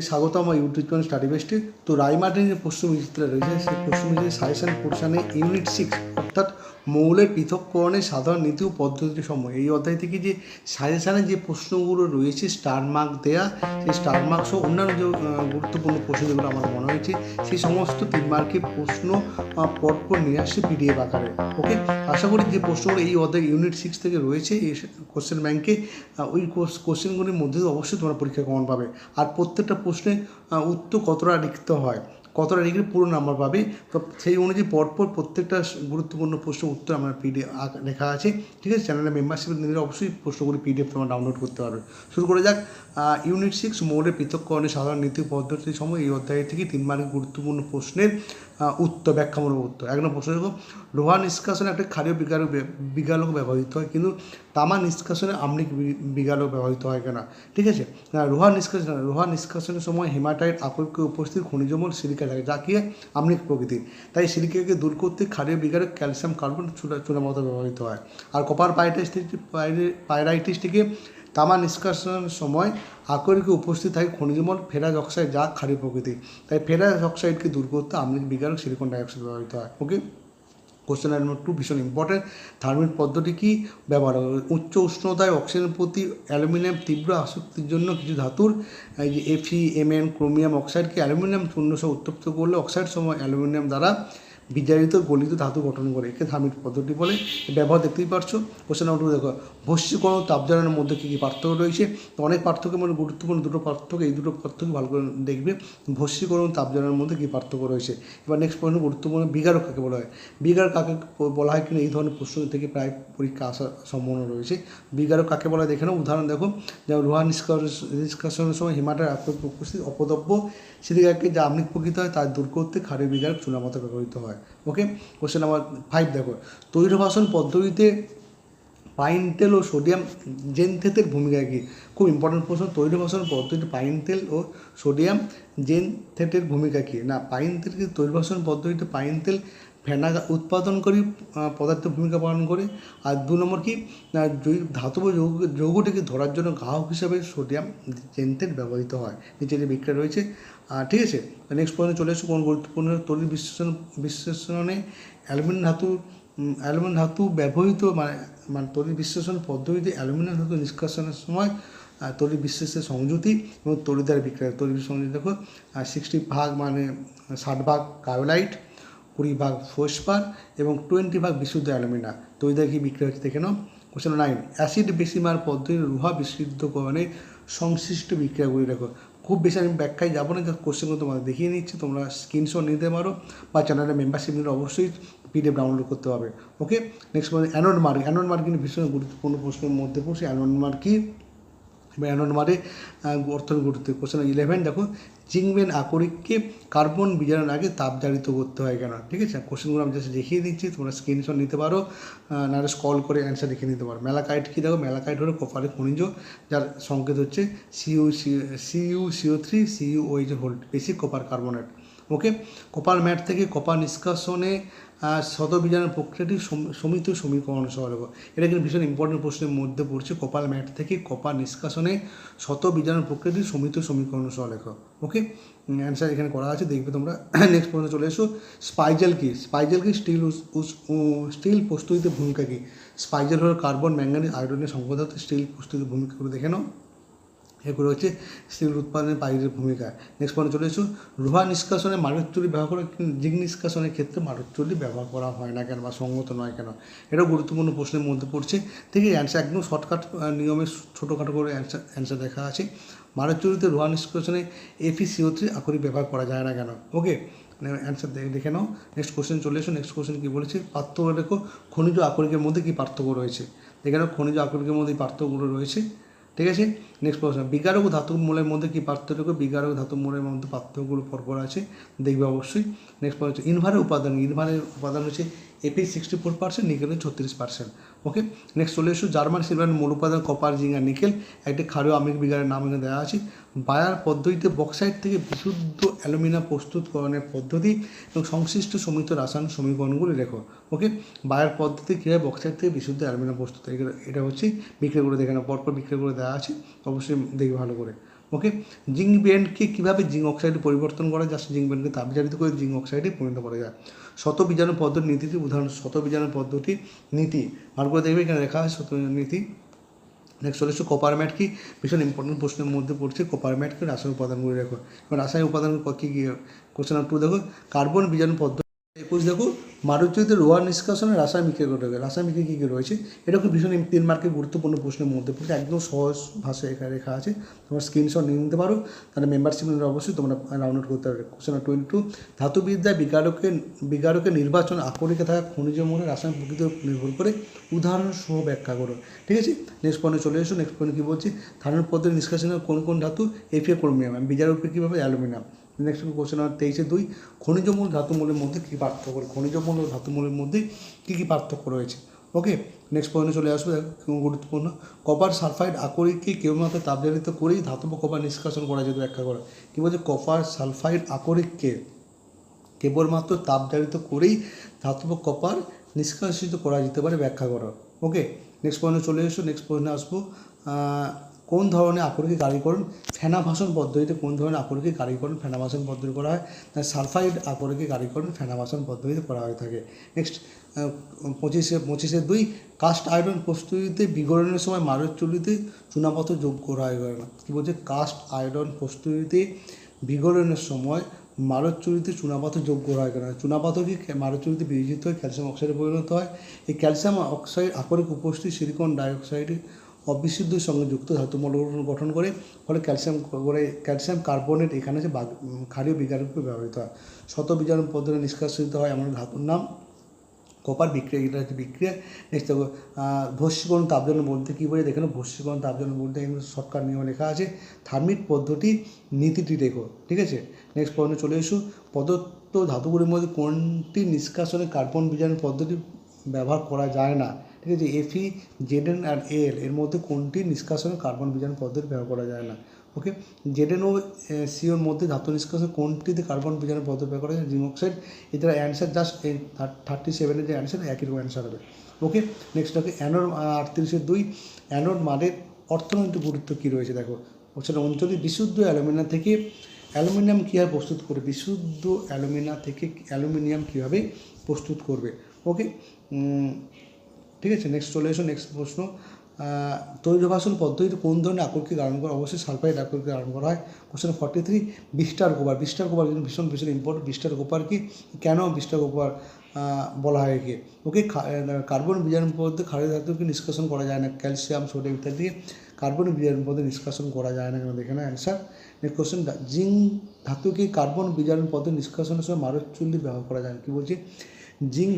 স্বাগতম আমার YouTube channel study বেস্টে। তো রায়মার্টিন যে প্রশ্নবিচিত্রা রয়েছে সেই প্রশ্নবিচিত্রের সাজেশন পোর্শনে ইউনিট 6 অর্থাৎ মৌলের পৃথককরণের সাধারণ নীতি ও পদ্ধতি সময় এই অধ্যায় থেকে যে সাজেশানে যে প্রশ্নগুলো রয়েছে স্টার মার্ক দেয়া, সেই স্টার মার্ক সহ অন্যান্য যে গুরুত্বপূর্ণ প্রশ্ন যেগুলো আমার মনে হয়েছে সেই সমস্ত 3 মার্কের প্রশ্ন পরপর নিয়ে আসছে পিডিএফ আকারে। ওকে, আশা করি যে প্রশ্নগুলো এই অধ্যায় ইউনিট 6 থেকে রয়েছে এই কোশ্চেন ব্যাংকে ওই কোশ্চেনগুলির মধ্যে অবশ্যই তোমরা পরীক্ষা কমন পাবে। আর প্রত্যেকটা প্রশ্নে উত্তর কতটা লিখতে হয়, কতটা লিখলে পুরো নাম্বার পাবে, তো সেই অনুযায়ী পরপর প্রত্যেকটা গুরুত্বপূর্ণ প্রশ্ন উত্তর আমার পিডিএফ লেখা আছে। ঠিক আছে, চ্যানেলে মেম্বারশিপ নিলে অবশ্যই প্রশ্নগুলি পিডিএফ তোমরা ডাউনলোড করতে পারবে। শুরু করে যাক। ইউনিট 6 মৌলের পৃথককরণের সাধারণ নীতি পদ্ধতির সময় এই অধ্যায় থেকে 3 মার্কের গুরুত্বপূর্ণ প্রশ্নের উত্তর, ব্যাখ্যামূলক উত্তর। এক নম্বর প্রশ্ন দেখো, লোহা নিষ্কাশনে একটা ক্ষারীয় বিগালক ব্যবহৃত হয় কিন্তু তামা নিষ্কাশনে আম্লিক বিগালক ব্যবহৃত হয় কেন? ঠিক আছে, লোহা নিষ্কাশনের সময় হেমাটাইট আকরিকে উপস্থিত খনিজমূল সিলিকা থাকে যা কি আম্লিক প্রকৃতির, তাই সিলিকাকে দূর করতে ক্ষারীয় বিগালক ক্যালসিয়াম কার্বন চুনার মতো ব্যবহৃত হয়। আর কপার পাইরাইটিসটিকে তামা নিষ্কাশনের সময় আকরিকে উপস্থিত থাকে খনিজমল ফেরাস অক্সাইড যা ক্ষারীয় প্রকৃতির, তাই ফেরাস অক্সাইডকে দূর করতে আম্লিক বিগালক সিলিকন ডাইঅক্সাইড ব্যবহৃত হয়। ওকে, কোশ্চেন নম্বর 2 ভীষণ ইম্পর্টেন্ট। থার্মিট পদ্ধতি কি ব্যবহার হবে? উচ্চ উষ্ণতায় অক্সিজেনের প্রতি অ্যালুমিনিয়াম তীব্র আসক্তির জন্য কিছু ধাতুর এই যে FeMn ক্রোমিয়াম অক্সাইডকে অ্যালুমিনিয়াম চূর্ণ সহ উত্তপ্ত করলে অক্সাইড সময় অ্যালুমিনিয়াম দ্বারা বিজারিত গলিত ধাতু গঠন করে, একে থার্মিট পদ্ধতি বলে। ব্যবহার দেখতেই পারছো। কোশ্চেন নম্বর 2 দেখো, বস্তুকরণ ও তাপজারণের মধ্যে কী কী পার্থক্য রয়েছে? তো অনেক পার্থক্যের মধ্যে গুরুত্বপূর্ণ দুটো পার্থক্য, এই দুটো পার্থক্য ভালো করে দেখবে। বস্তুকরণ ও তাপজারণের মধ্যে কী পার্থক্য রয়েছে। এবার নেক্সট প্রশ্ন গুরুত্বপূর্ণ, বিগারক কাকে বলা হয়? বিগারক কাকে বলা হয় কিনা এই ধরনের প্রশ্ন থেকে প্রায় পরীক্ষা আসার সম্ভাবনা রয়েছে। বিগারক কাকে বলা হয় দেখে নাও। উদাহরণ দেখো, যেমন লোহা নিষ্কাশনের সময় হিমাটার উপস্থিত অপদ্রব্য সিলিকাকে যা আম্লিক প্রকৃতি হয় তা দূর করতে ক্ষারীয় বিগারক চুনার মতো ব্যবহৃত হয়। ওকে, কোশ্চেন নাম্বার 5 দেখো, তৈলভাষণ পদ্ধতিতে পাইন তেল ও সোডিয়াম জেনথেটের ভূমিকা কী? খুব ইম্পর্টেন্ট প্রশ্ন। তৈলভাষণ পদ্ধতিতে পাইন তেল ও সোডিয়াম জেনথেটের ভূমিকা কী? না, পাইন তেলকে তৈলভাষণ পদ্ধতিতে পাইন তেল ফেনা উৎপাদনকারী পদার্থের ভূমিকা পালন করে। আর 2 নম্বর কি, ধাতব যৌগটিকে ধরার জন্য গ্রাহক হিসাবে সোডিয়াম জেনথেট ব্যবহৃত হয়। নিচে যে বিক্রিয়া রয়েছে। ঠিক আছে, নেক্সট পয়েন্টে চলে এসো, কোন গুরুত্বপূর্ণ তড়িৎ বিশ্লেষণে অ্যালুমিনিয়াম ধাতু ব্যবহৃত, মানে তড়িৎ বিশ্লেষণ পদ্ধতিতে অ্যালুমিনিয়াম ধাতু নিষ্কাশনের সময় তড়িৎ বিশ্লেষণের সংযুতি এবং তড়িৎদ্বার বিক্রিয়া। তড়িৎ সংযুতি দেখো, 60 ভাগ মানে 60 ভাগ কায়োলাইট, 20 ভাগ ফসফার এবং 20 ভাগ বিশুদ্ধ অ্যালুমিনা। তড়িৎদ্বার কি বিক্রিয়া হচ্ছে দেখে নাও। কোশ্চেন 9, অ্যাসিড বেসিমার পদ্ধতির লোহা বিশুদ্ধকরণের সংশ্লিষ্ট বিক্রিয়াগুলি দেখো। খুব বেশি আমি ব্যাখ্যায় যাবো না, কোশ্চেনগুলো তোমাদের দেখিয়ে নিচ্ছি, তোমরা স্ক্রিনশট নিতে পারো বা চ্যানেলে মেম্বারশিপ নিলে অবশ্যই পিডিএফ ডাউনলোড করতে হবে। Okay, next anode mark. Anode mark কিন্তু ভীষণ গুরুত্বপূর্ণ প্রশ্নের মধ্যে পড়ছে। অ্যানোড মার্ক কি? অ্যানোড মার্কে অর্থের গুরুত্ব। কোশ্চেন 11 দেখো, জিঙ্কবেন আকরিককে কার্বন বিজারণের আগে তাপজারিত করতে হয় কেন? ঠিক আছে, কোশ্চেনগুলো আমি জাস্ট দেখিয়ে দিচ্ছি, তোমরা স্ক্রিনশট নিতে পারো, নাহলে স্ক্রল করে অ্যান্সার লিখে নিতে পারো। ম্যালাকাইট কী দেখো, ম্যালাকাইট হলো কপারের খনিজ যার সংকেত হচ্ছে CuCO3 CuOH হোল্ড, বেশি কপার কার্বনেট। ওকে, কপার ম্যাট থেকে কপার নিষ্কাশনে শতবিজারণ প্রক্রিয়াটি সমিত সমীকরণ সহ লেখো। এটা কিন্তু ভীষণ ইম্পর্টেন্ট প্রশ্নের মধ্যে পড়ছে। কপার ম্যাট থেকে কপার নিষ্কাশনে শতবিজারণ প্রক্রিয়াটি সমিত সমীকরণ সহ লেখো। ওকে, অ্যান্সার এখানে করা আছে, দেখবে তোমরা। নেক্সট প্রশ্ন চলে এসো, স্পাইজেল কি? স্পাইজেল কি স্টিল প্রস্তুতিতে ভূমিকা কী? স্পাইজেল হলো কার্বন ম্যাঙ্গানিজ আয়রনের সংকোধাতে স্টিল প্রস্তুতির ভূমিকা করে দেখে নাও। এগুলো হচ্ছে স্টিল উৎপাদনের পাইপের ভূমিকা। নেক্সট পয়েন্টে চলে এসো, লোহা নিষ্কাশনে মারুচ্চুরি ব্যবহার করে জিঙ্ক নিষ্কাশনের ক্ষেত্রে মারুচ্চুরি ব্যবহার করা হয় না কেন বা সঙ্গত নয় কেন? এটাও গুরুত্বপূর্ণ প্রশ্নের মধ্যে পড়ছে। ঠিক আছে, অ্যান্সার একদম শর্টকাট নিয়মে ছোটোখাটো করে অ্যান্সার দেখা আছে। মারুচ্চুরিতে লোহা নিষ্কাশনে FeCO3 আকরিক ব্যবহার করা যায় না কেন? ওকে, অ্যান্সার দেখে নাও। নেক্সট কোশ্চেন চলে এসো। নেক্সট কোশ্চেন কী বলেছে? পার্থক্য দেখো, খনিজ আকরিকের মধ্যে কী পার্থক্য রয়েছে দেখে নাও। খনিজ আকরিকের মধ্যে এই পার্থক্যগুলো রয়েছে। ঠিক আছে, নেক্সট প্রশ্ন, বিগারক ও ধাতব মূলের মধ্যে কী পার্থক্য? বিগারক ধাতব মূলের মধ্যে পার্থক্যগুলো পরপর আছে, দেখবে অবশ্যই। নেক্সট প্রশ্ন হচ্ছে ইনভারের উপাদান। ইনভারের উপাদান হচ্ছে Fe 64%, নিকেলের 36%। ওকে, নেক্সট চলে এসো, জার্মান সিলভার মূল উপাদান কপার, জিঙ্ক আর নিকেল। একটি ক্ষারীয় আম্লিক বিগারের নাম এখানে দেওয়া আছে। বায়ার পদ্ধতিতে বক্সাইট থেকে বিশুদ্ধ অ্যালুমিনা প্রস্তুতকরণের পদ্ধতি এবং সংশ্লিষ্ট সমিত রাসায়নিক সমীকরণগুলি লেখো। ওকে, বায়ার পদ্ধতি কীভাবে বক্সাইট থেকে বিশুদ্ধ অ্যালুমিনা প্রস্তুত, এটা হচ্ছে বিক্রিয়াগুলো দেখে নাও, পরপর বিক্রিয়াগুলো দেওয়া আছে, অবশ্যই দেখবে ভালো করে। ওকে, জিঙ্ক ব্যান্ডকে কীভাবে জিঙ্ক অক্সাইডে পরিবর্তন করা যায়, জিঙ্ক ব্যান্ডকে তাপজারিত করে জিঙ্ক অক্সাইডে পরিণত করা যায়। শতবীজাণু পদ্ধতির নীতিটি উদাহরণ, শতবীজাণু পদ্ধতির নীতি ভালো করে দেখবে, এখানে লেখা হয় নীতি। নেক্সট চলে এসো কপার ম্যাট কি, ভীষণ ইম্পর্টেন্ট প্রশ্নের মধ্যে পড়ছে কপার ম্যাটকে রাসায়নিক উপাদানগুলো দেখো। এবার রাসায়নিক উপাদানগুলো কী কী, কোশ্চেন নাম্বার 2 দেখো কার্বন বীজাণু পদ্ধতি 21 দেখো মারুতিতে রোয়ার নিষ্কাশনের রাসায়নিক বিক্রিয়া ঘটে, রাসায়নিক বিক্রিয়া কী কী রয়েছে, এটা খুব ভীষণ 3 মার্কের গুরুত্বপূর্ণ প্রশ্নের মধ্যে পড়ছে, একদম সহজ ভাষায় এখানে লেখা আছে, তোমরা স্ক্রিনশট নিয়ে নিতে পারো, তাহলে মেম্বারশিপ নিলে অবশ্যই তোমরা ডাউনলোড করতে পারবে। কোশ্চেন নাম্বার 22 ধাতুবিদ্যায় বিকারকের নির্বাচন আকরিকে থাকা খনিজ মৌলের রাসায়নিক প্রকৃতির উপর নির্ভর করে উদাহরণ সহ ব্যাখ্যা করো। ঠিক আছে, নেক্সট পয়েন্টে চলে এসো। নেক্সট পয়েন্ট কী বলছি, ধারণ পদ্ধতি নিষ্কাশনের কোন কোন ধাতু, এফিএ ক্রোমিয়াম, বিজার উপরে কীভাবে অ্যালুমিনিয়াম। নেক্সট কোশ্চেন নাম্বার 23-2 খনিজ মূল ধাতু মূলের মধ্যে কী পার্থক্য, খনিজ মূল ও ধাতু মূলের মধ্যে কী কী পার্থক্য রয়েছে। ওকে, নেক্সট পয়েন্টে চলে আসবে, গুরুত্বপূর্ণ কপার সালফাইড আকরিককে কেবলমাত্র তাপজারিত করেই ধাতব কপার নিষ্কাশন করা যেত, ব্যাখ্যা করা। কী বলছে, কপার সালফাইড আকরিককে কেবলমাত্র তাপজারিত করেই ধাতব কপার নিষ্কাশিত করা যেতে পারে, ব্যাখ্যা করা। ওকে, নেক্সট পয়েন্টে চলে এসো। নেক্সট পয়েন্টে আসবো, কোন ধরনের আকরিক কারীকরণ ফেনাভাসন পদ্ধতিতে, কোন ধরনের আকরিক কারীকরণ ফেনাভাসন পদ্ধতি করা হয়, সালফাইড আকরিক কারীকরণ ফেনাভাসন পদ্ধতিতে করা হয়ে থাকে। নেক্সট 25-2 কাস্ট আয়রন প্রস্তুতিতে বিগড়নের সময় মারুত চুল্লিতে চুনাপাথর যোগ করা হয় না। কী বলছে, কাস্ট আয়রন প্রস্তুতিতে বিগড়নের সময় মারুত চুল্লিতে চুনাপাথর যোগ করা হয় কেন, চুনাপাথর কি মারুত চুল্লিতে বিয়োজিত হয়ে ক্যালসিয়াম অক্সাইডে পরিণত হয়। এই ক্যালসিয়াম অক্সাইড আকরিক উপস্থিত সিলিকন ডাইঅক্সাইডে অবিশুদ্ধের সঙ্গে যুক্ত ধাতুমূল গঠন করে, ফলে ক্যালসিয়াম কার্বনেট এখানে যে ক্ষারীয় বিকারকে ব্যবহৃত হয়। শতবীজাণু পদ্ধতি নিষ্কাশিত হয় এমন ধাতুর নাম কপার বিক্রিয়া, এটা হচ্ছে বিক্রিয়া। নেক্সট দেখো ভস্মীকরণ তাপজারণ বলতে কী বলে, দেখে ভস্মীকরণ তাপজারণ বলতে এখানে শর্টকাট নিয়ম লেখা আছে, থার্মিক পদ্ধতি নীতিটি দেখো। ঠিক আছে, নেক্সট পয়েন্টে চলে এসো, প্রদত্ত ধাতুগুলির মধ্যে কোনটি নিষ্কাশনে কার্বন বীজাণু পদ্ধতি ব্যবহার করা যায় না। ঠিক আছে, এফি, জেডেন আর এল এর মধ্যে কোনটি নিষ্কাশনে কার্বন বীজাণু পদ্ধতি ব্যবহার করা যায় না। ওকে, জেডেন ও সিওর মধ্যে ধাতু নিষ্কাশন কোনটিতে কার্বন বীজাণু পদ্ধতি ব্যবহার করা যায়, জিঙ্ক অক্সাইড। এছাড়া অ্যান্সার জাস্ট 37-এর যে অ্যান্সার একই রকম অ্যান্সার হবে। ওকে, নেক্সট হবে অ্যানোড 38-2 অ্যানোড মানের অর্থনৈতিক গুরুত্ব কী রয়েছে, দেখো হচ্ছে অঞ্চলে বিশুদ্ধ অ্যালুমিনিয়াম কীভাবে প্রস্তুত করবে, বিশুদ্ধ অ্যালুমিনিয়াম থেকে অ্যালুমিনিয়াম কীভাবে প্রস্তুত করবে। ওকে, ঠিক আছে, নেক্সট চলে এসো। নেক্সট প্রশ্ন, তৈলভাসন পদ্ধতিতে কোন ধরনের আকরিক ধারণ করা, অবশ্যই সালফাইড আকরিক ধারণ করা হয়। কোশ্চেন 43 বিস্টার কোপার কিন্তু ভীষণ ইম্পর্টেন্ট। বিস্টার কোপার কি, কেন বিস্টার কোপার বলা হয় একে। ওকে, কার্বন বীজাণু পদ্ধতি ক্ষারীয় ধাতুকে নিষ্কাশন করা যায় না, ক্যালসিয়াম সোডিয়াম ইত্যাদি কার্বন বীজাণু পদ্ধতি নিষ্কাশন করা যায় না কেন, দেখে না অ্যান্সার। নেক্সট কোশ্চেন, জিঙ্ক ধাতুকে কার্বন বীজাণু পদ্ধতি নিষ্কাশনের সময় মারুত চুল্লি ব্যবহার করা যায় না। কী বলছে, জিঙ্ক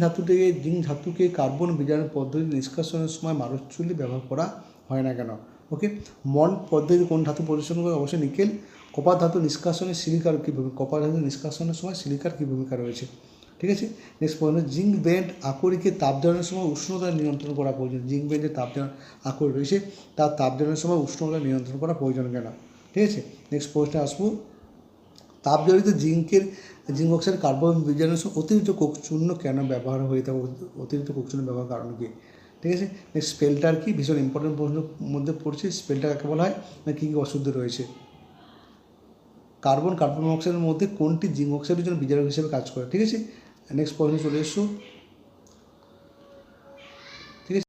ধাতুকে কার্বন বীজাণু পদ্ধতি নিষ্কাশনের সময় মারুত চুল্লি ব্যবহার করা হয় না কেন। ওকে, মন্ড পদ্ধতি কোন ধাতু পরিশ্রম করে, অবশ্যই নিকেল। কপার ধাতু নিষ্কাশনে সিলিকার কী ভূমিকা, কপার ধাতু নিষ্কাশনের সময় সিলিকার কী ভূমিকা রয়েছে। ঠিক আছে, নেক্সট পয়েন্ট, জিঙ্ক ব্যান্ড আকরিকে তাপজারণের সময় উষ্ণতা নিয়ন্ত্রণ করা প্রয়োজন, জিঙ্ক ব্যান্ডের আকরিক রয়েছে তার তাপজারণের সময় উষ্ণতা নিয়ন্ত্রণ করা প্রয়োজন কেন। ঠিক আছে, নেক্সট প্রশ্নে আসবো, তাপজারিত জিঙ্ক অক্সাইড কার্বন বীজাণুর সময় অতিরিক্ত কোকচূর্ণ কেন ব্যবহার হয়ে থাকে, অতিরিক্ত কোকচূর্ণ ব্যবহার কারণ কি। ঠিক আছে, নেক্সট স্পেল্টার কি, ভীষণ ইম্পর্টেন্ট প্রশ্নের মধ্যে পড়ছে, স্পেল্টার কাকে বলা হয় না, কী কী অশুদ্ধ রয়েছে। কার্বন মনোক্সাইডের মধ্যে কোনটি জিঙ্ক অক্সাইডের জন্য বিজারক হিসেবে কাজ করে। ঠিক আছে, নেক্সট প্রশ্নে চলে এসো,